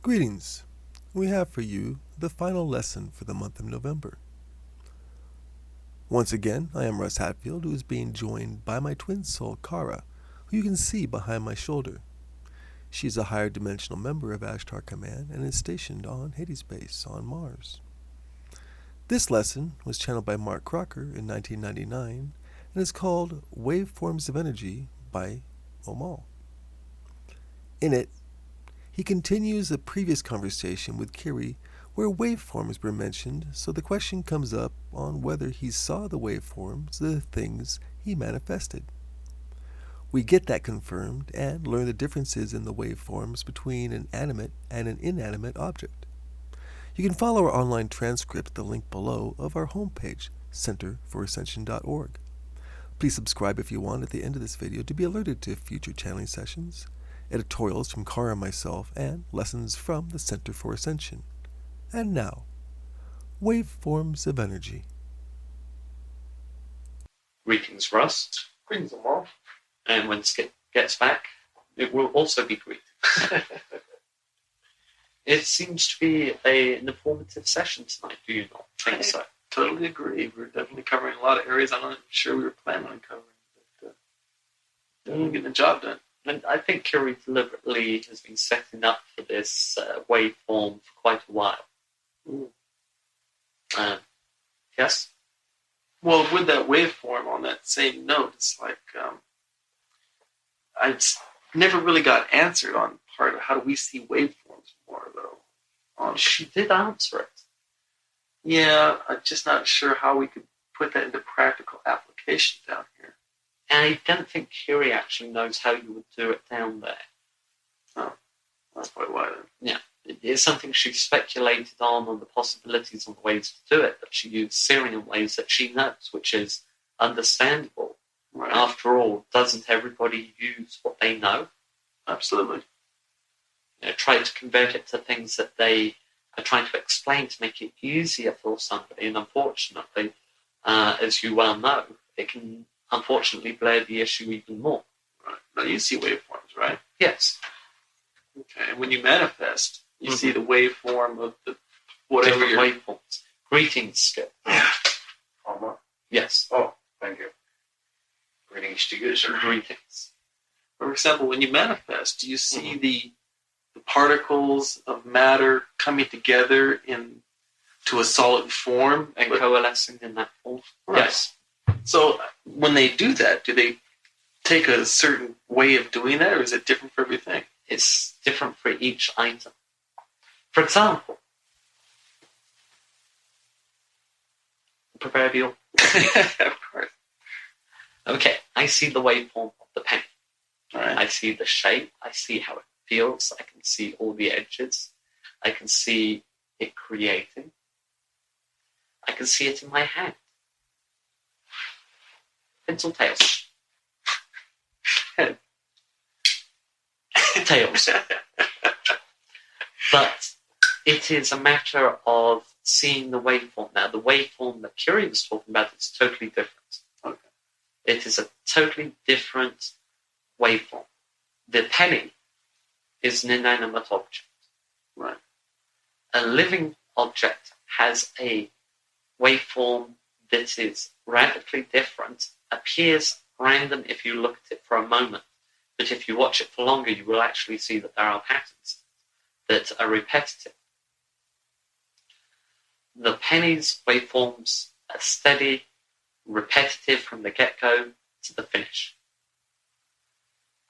Greetings. We have for you the final lesson for the month of November. Once again, I am Russ Hatfield, who is being joined by my twin soul, Kara, who you can see behind my shoulder. She is a higher dimensional member of Ashtar Command and is stationed on Hades Base on Mars. This lesson was channeled by Mark Crocker in 1999 and is called Waveforms of Energy by Omal. In it, he continues a previous conversation with Kiri where waveforms were mentioned, so the question comes up on whether he saw the waveforms, the things he manifested. We get that confirmed and learn the differences in the waveforms between an animate and an inanimate object. You can follow our online transcript at the link below of our homepage, centerforascension.org. Please subscribe if you want at the end of this video to be alerted to future channeling sessions, editorials from Kara and myself, and lessons from the Center for Ascension. And now, Waveforms of Energy. Greetings, Rust. Greetings, Omal. And when Skip gets back, it will also be greetings. It seems to be an informative session tonight, do you not think so? Totally agree. We're definitely covering a lot of areas I'm not sure we were planning on covering. But definitely getting the job done. And I think Kiri deliberately has been setting up for this waveform for quite a while. Yes? Well, with that waveform, on that same note, it's like I never really got answered on part of how do we see waveforms more, though. She did answer it. Yeah, I'm just not sure how we could put that into practical application down here. I don't think Kiri actually knows how you would do it down there. Oh, that's probably why then. Yeah. It's something she speculated on the possibilities on the ways to do it, but she used Syrian ways that she knows, which is understandable. Right. After all, doesn't everybody use what they know? Absolutely. Try to convert it to things that they are trying to explain to make it easier for somebody, and unfortunately, as you well know, it can unfortunately blur the issue even more. Right. Now you see waveforms, right? Yes. Okay, and when you manifest, you see the waveform of the whatever different waveforms. Greetings, Skip. Omal. Yes. Oh, thank you. Greetings to you, sir. Greetings. For example, when you manifest, do you see the particles of matter coming together into a solid form And coalescing in that form? Right. Yes. So when they do that, do they take a certain way of doing that, or is it different for everything? It's different for each item. For example, the proverbial. Of course. Okay, I see the waveform of the penny. All right. I see the shape. I see how it feels. I can see all the edges. I can see it creating. I can see it in my hand. Pencil tails. Tails. But it is a matter of seeing the waveform. Now, the waveform that Kiri was talking about is totally different. Okay. It is a totally different waveform. The penny is an inanimate object. Right. A living object has a waveform that is radically different, appears random if you look at it for a moment, but if you watch it for longer, you will actually see that there are patterns that are repetitive. The penny's waveforms are steady, repetitive from the get-go to the finish.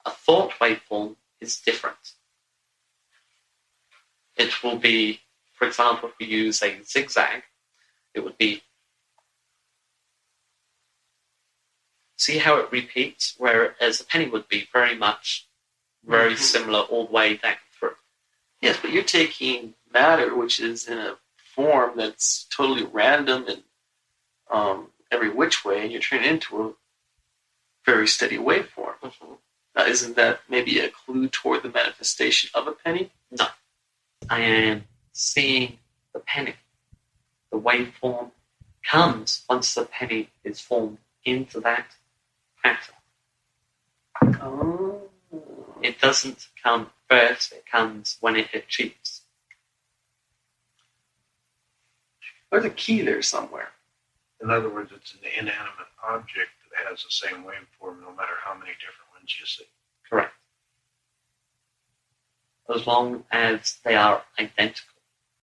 A thought waveform is different. It will be, for example, if we use a zigzag, it would be, see how it repeats, whereas a penny would be very much very similar all the way down through. Yes, but you're taking matter, which is in a form that's totally random and every which way, and you're turning it into a very steady waveform. Now, isn't that maybe a clue toward the manifestation of a penny? No. I am seeing the penny. The waveform comes once the penny is formed into that pattern. Oh. It doesn't come first, it comes when it achieves. There's a key there somewhere. In other words, it's an inanimate object that has the same waveform no matter how many different ones you see. Correct. As long as they are identical.